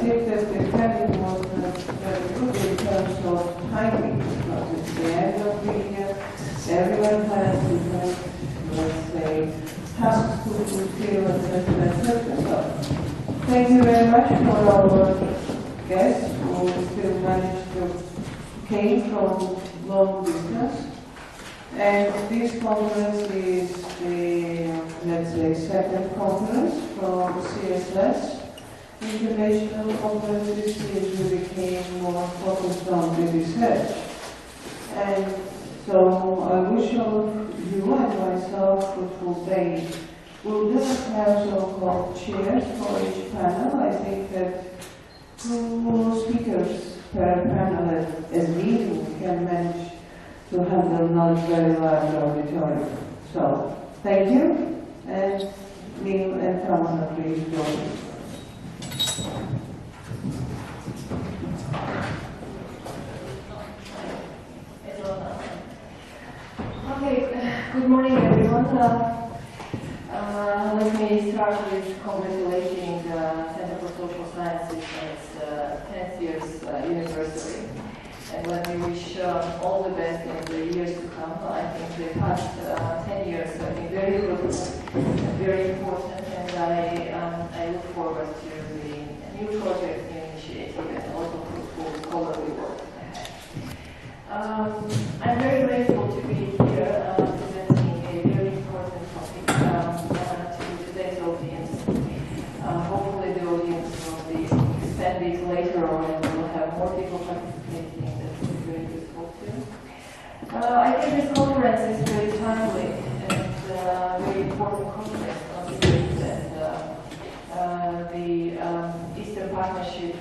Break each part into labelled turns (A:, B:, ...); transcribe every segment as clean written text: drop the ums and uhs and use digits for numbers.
A: think that the planning was very good in terms of timing, because it's the end of the year, everyone has different, let's say, tasks to fulfill, etc., etc. So, thank you very much for our guests who still managed to came from long distance. And this conference is the, let's say, second conference from CSS. International conferences usually became more focused on the research. And so I wish all of you and myself fruitful days. We'll just have so-called chairs for each panel. I think that 2 speakers per panel as meeting can manage to handle not very large auditorium. So, thank you, and Neil and Tamar, please join me.
B: Okay, good morning everyone. Let me start with congratulating the Center for Social Sciences on its 10th year's anniversary. And let me wish all the best in the years to come. I think the past 10 years have been very fruitful and very important, and I look forward to the new projects, new initiatives, and also fruitful scholarly work ahead. I'm very grateful to be here presenting a very important topic to today's audience. Hopefully the audience will be expanded later on and we'll have more people participating. Very useful too. I think this conference is very timely and very important conference considering that the Eastern Partnership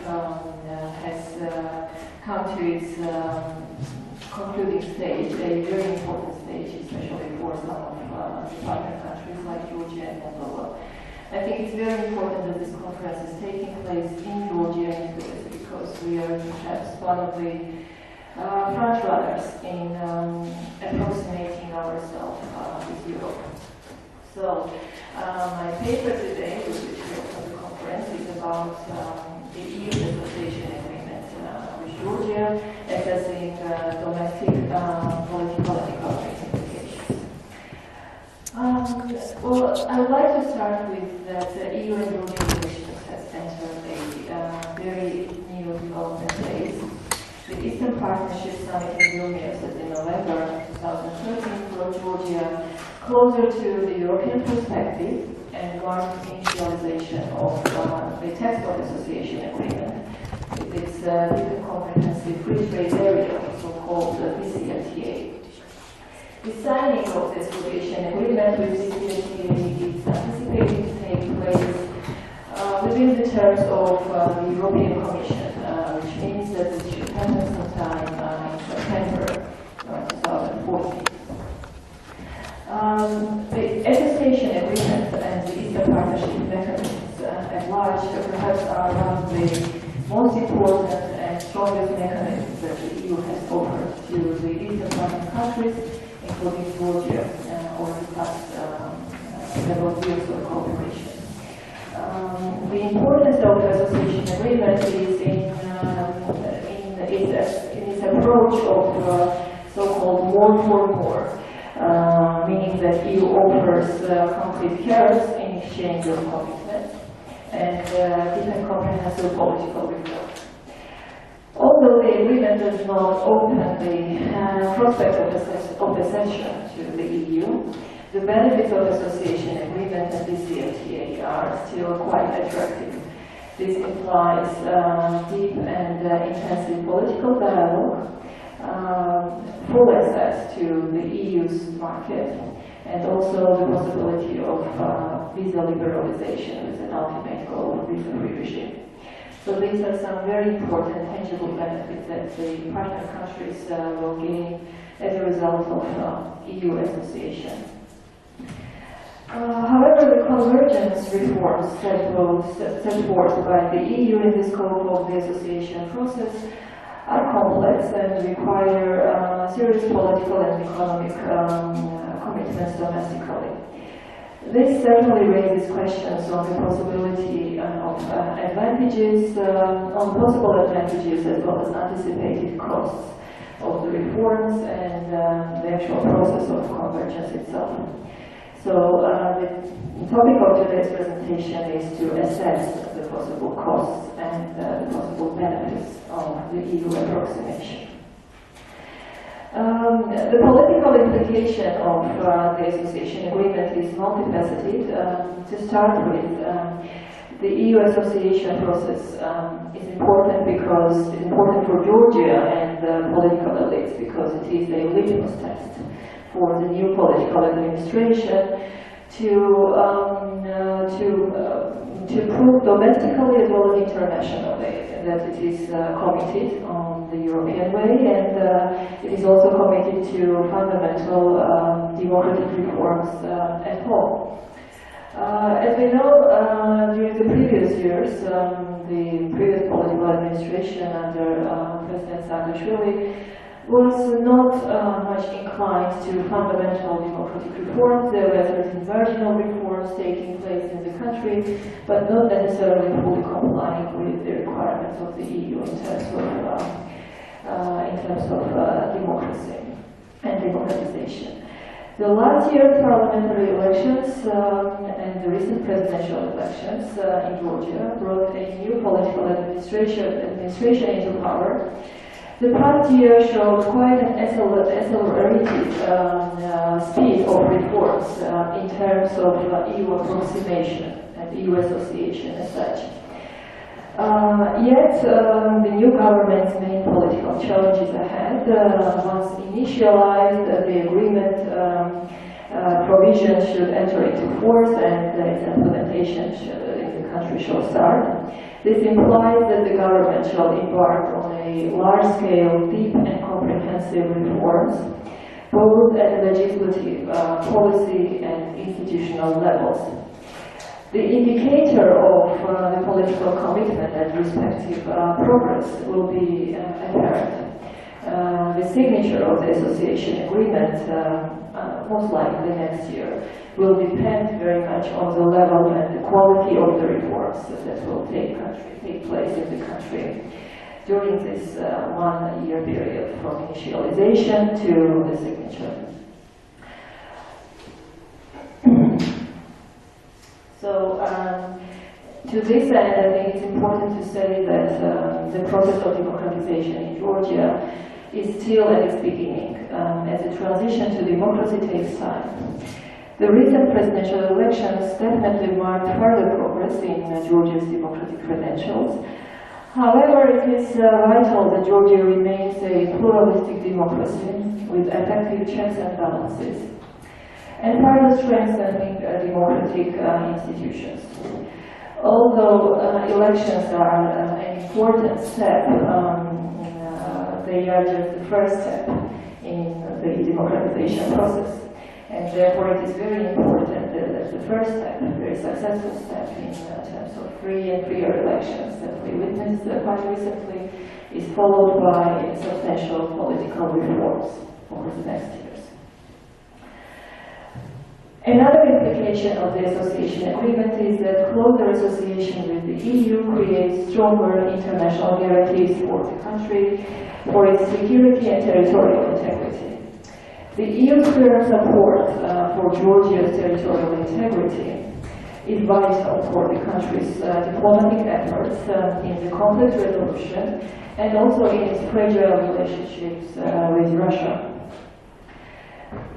B: has come to its concluding stage, a very important stage, especially for some of the partner countries like Georgia and Moldova. I think it's very important that this conference is taking place in Georgia and Tunisia because we are perhaps one of the front runners in approximating ourselves with Europe. So, my paper today, which is from the conference, is about the EU Association Agreement with Georgia, assessing domestic political and economic implications. Well, I would like to start with that EU and Georgia relations has entered a very new development phase. The Eastern Partnership Summit in Vilnius in November 2013 brought Georgia closer to the European perspective and marked the initialization of the text of association agreement with its deep and comprehensive free trade area, so-called DCFTA. The signing of the association agreement with DCFTA is anticipated to take place within the terms of the European Commission, which means that it should happen sometime in September 2014. The association agreement and the Eastern Partnership mechanisms at large perhaps are one of the most important and strongest mechanisms that the EU has offered to the Eastern Partner countries, including Georgia, over the past several years of cooperation. The importance of the association agreement is in its approach of so-called more for more, meaning that EU offers concrete carrots in exchange of commitment and deep and comprehensive political reform. Although the agreement does not open the prospect of accession to the EU, the benefits of association agreement and DCFTA are still quite attractive. This implies deep and intensive political dialogue, full access to the EU's market, and also the possibility of visa liberalization with an ultimate goal of visa-free regime. So these are some very important tangible benefits that the partner countries will gain as a result of EU association. However, the convergence reforms set forth by the EU in the scope of the association process are complex and require serious political and economic commitments domestically. This certainly raises questions on the possibility of advantages, on possible advantages as well as anticipated costs of the reforms and the actual process of convergence itself. So the topic of today's presentation is to assess the possible costs and the possible benefits of the EU approximation. The political implication of the association agreement is multifaceted. To start with, the EU association process is important because it's important for Georgia and the political elites because it is a litmus test for the new political administration to prove domestically as well as internationally that it is committed on the European way, and it is also committed to fundamental democratic reforms at home. As we know, during the previous years, the previous political administration under President Saakashvili was not much inclined to fundamental democratic reforms. There were certain marginal reforms taking place in the country, but not necessarily fully complying with the requirements of the EU in terms of democracy and democratization. The last year's parliamentary elections and the recent presidential elections in Georgia brought a new political administration into power. The past year showed quite an accelerated speed of reforms in terms of EU approximation and EU association as such. Yet, the new government's main political challenges ahead, once initialized, the agreement provisions should enter into force and its implementation in the country shall start. This implies that the government shall embark on a large-scale, deep and comprehensive reforms, both at the legislative, policy and institutional levels. The indicator of the political commitment and respective progress will be apparent. The signature of the association agreement, most likely next year, will depend very much on the level and the quality of the reforms that will take place in the country during this 1 year period from initialization to the signature. So, to this end, I think it's important to say that the process of democratization in Georgia is still at its beginning, as the transition to democracy takes time. The recent presidential elections definitely marked further progress in Georgia's democratic credentials. However, it is vital that Georgia remains a pluralistic democracy with effective checks and balances, and further strengthening democratic institutions. Although elections are an important step, they are just the first step in the democratization process. And therefore it is very important that the first step, a very successful step in terms of free and fair elections that we witnessed quite recently, is followed by substantial political reforms over the next years. Another implication of the association agreement is that closer association with the EU creates stronger international guarantees for the country, for its security and territorial integrity. The EU's clear support for Georgia's territorial integrity is vital for the country's diplomatic efforts in the conflict resolution and also in its fragile relationships with Russia.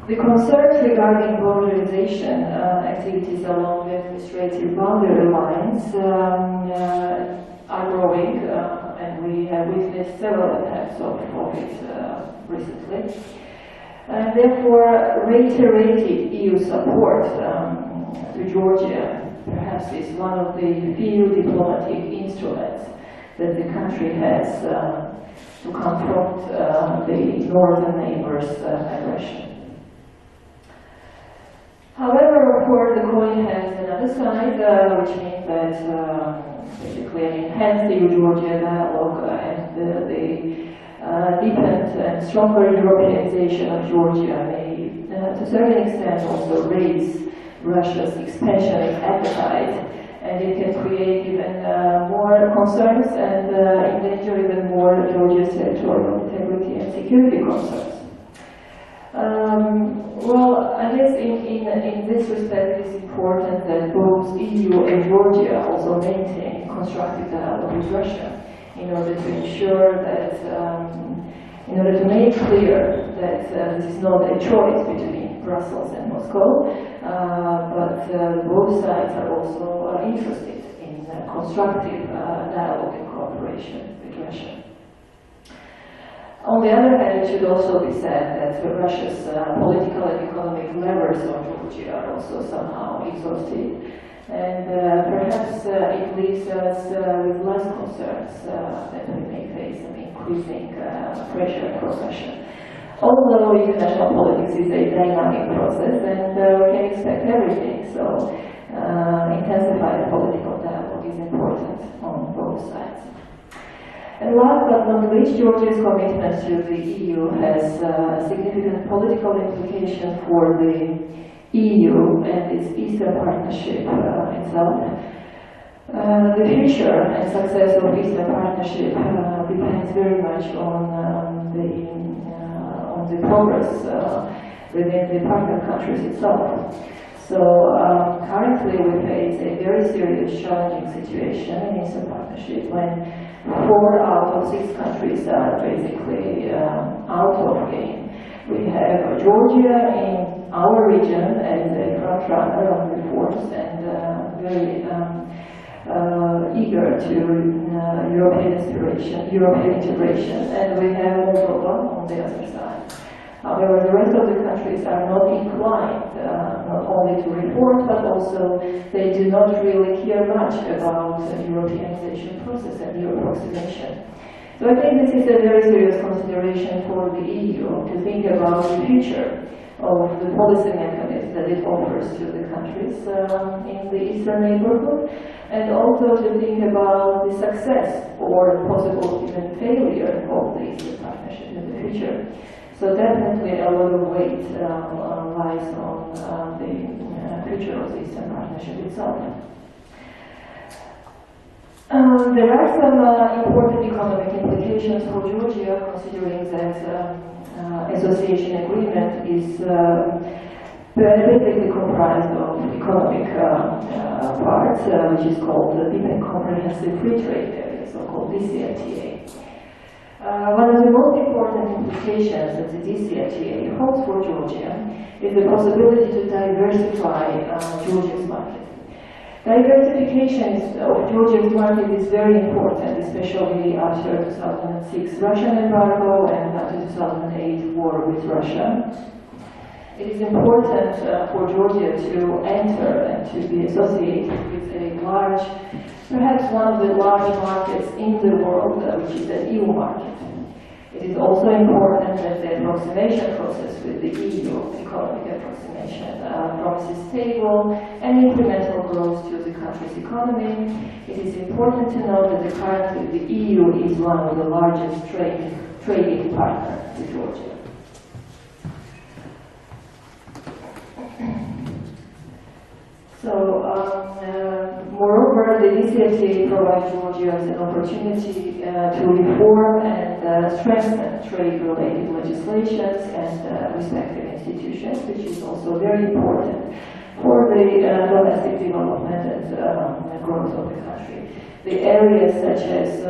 B: The concerns regarding borderization activities along the administrative boundary lines are growing, and we have witnessed several attacks of it recently. Therefore, reiterated EU support to Georgia perhaps is one of the few diplomatic instruments that the country has to confront the northern neighbors' aggression. However, of course, the coin has another side, which means that basically an enhanced EU-Georgia dialogue and the deepened and stronger Europeanization of Georgia may, to a certain extent, also raise Russia's expansionist appetite, and it can create even more concerns and endanger even more Georgia's territorial integrity and security concerns. Well, I guess in this respect, it is important that both EU and Georgia also maintain constructive dialogue with Russia in order to ensure that, in order to make clear that this is not a choice between Brussels and Moscow, but both sides are also interested in constructive dialogue and cooperation with Russia. On the other hand, it should also be said that Russia's political and economic levers on Georgia are also somehow exhausted, and perhaps it leaves us with less concerns that we may face an increasing pressure from Russia. Although international politics is a dynamic process, and we can expect everything, so intensified political dialogue is important on both sides. And last but not least, Georgia's commitment to the EU has significant political implications for the EU and its Eastern Partnership itself. The future and success of Eastern Partnership depends very much on the progress within the partner countries itself. So currently we face a very serious, challenging situation in Eastern Partnership when 4 out of 6 countries are basically out of game. We have Georgia in our region as a front runner on reforms and very eager to European integration, and we have Moldova on the other side. However, the rest of the countries are not inclined not only to reform, but also they do not really care much about the Europeanization process and Euro approximation. So I think this is a very serious consideration for the EU to think about the future of the policy mechanism that it offers to the countries in the eastern neighborhood, and also to think about the success or possible even failure of the Eastern Partnership in the future. So definitely a lot of weight lies on the future of the Eastern Partnership itself. There are some important economic implications for Georgia, considering that association agreement is basically comprised of economic parts, which is called the Deep and Comprehensive Free Trade Area, so-called DCFTA. One of the most important implications that the DCFTA holds for Georgia is the possibility to diversify Georgia's market. Diversification of Georgia's market is very important, especially after 2006 Russian embargo and after 2008 war with Russia. It is important for Georgia to enter and to be associated with a large, perhaps one of the large markets in the world, which is the EU market. It is also important that the approximation process with the EU, economic approximation, promises stable and incremental growth to the country's economy. It is important to note that currently the EU is one of the largest trading partners to Georgia. So, moreover, the DCFTA provides Georgia as an opportunity to reform and strengthen trade-related legislations and respective institutions, which is also very important for the domestic development and growth of the country. The areas such as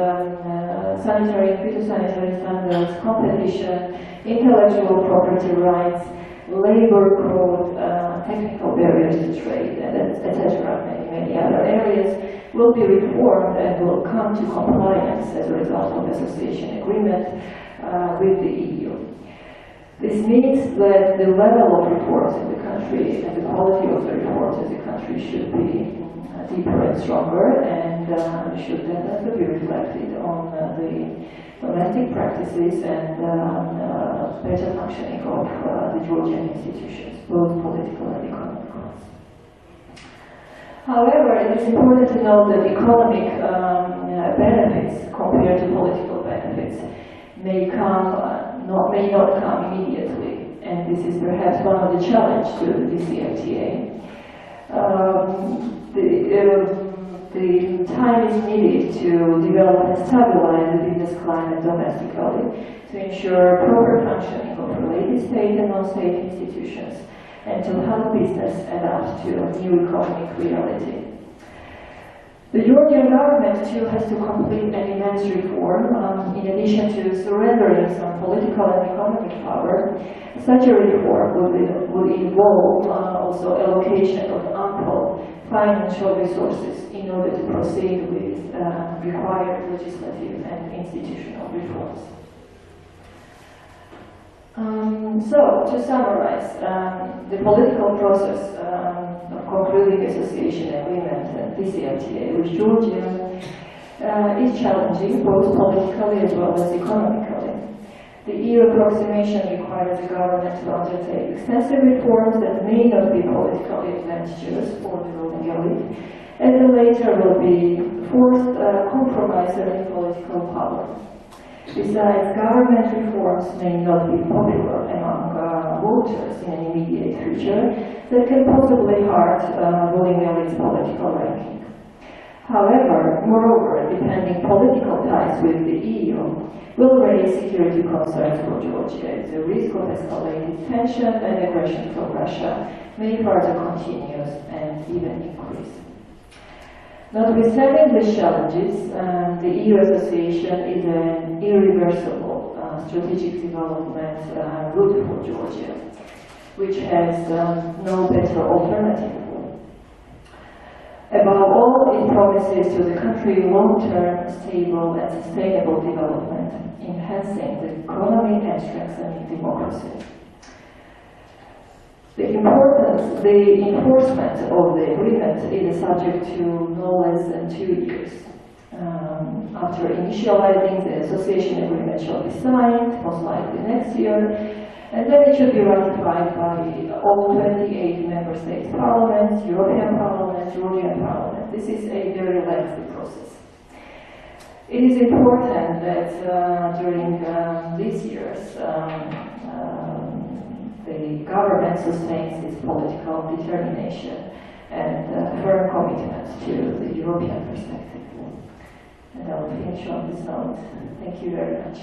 B: sanitary and phytosanitary standards, competition, intellectual property rights, labor code, technical barriers to trade, etc., many other areas will be reformed and will come to compliance as a result of association agreement with the EU. This means that the level of reforms in the country and the quality of the reforms in the country should be deeper and stronger, and should definitely be reflected on the domestic practices and better functioning of the Georgian institutions, both political and economic ones. However, it is important to note that economic benefits compared to political benefits may not come immediately, and this is perhaps one of the challenges to the DCFTA. The time is needed to develop and stabilize the business climate domestically to ensure proper functioning of related state and non-state institutions and to help business adapt to a new economic reality. The Georgian government too has to complete an immense reform. In addition to surrendering some political and economic power, such a reform would involve also allocation of ample financial resources in order to proceed with required legislative and institutional reforms. So, to summarize, the political process of concluding association agreement and DCFTA with Georgia is challenging both politically as well as economically. The EU approximation requires the government to undertake extensive reforms that may not be politically advantageous for the ruling elite, and the later will be forced compromiser in political power. Besides, government reforms may not be popular among voters in an immediate future that can possibly hurt ruling elite's political ranking. However, moreover, depending political ties with the EU will raise security concerns for Georgia. The risk of escalated tension and aggression from Russia may further continue and even increase. Notwithstanding these challenges, the EU association is an irreversible strategic development route for Georgia, which has no better alternative. Above all, it promises to the country long-term, stable and sustainable development, enhancing the economy and strengthening democracy. The enforcement of the agreement is subject to no less than 2 years. After initializing, the association agreement shall be signed, most likely next year, and then it should be ratified by all 28 member states' parliaments, European Parliament, Georgian Parliament. This is a very lengthy process. It is important that during these years, the government sustains its political determination and firm commitment to the European perspective. And I will finish on this note. Thank you very much.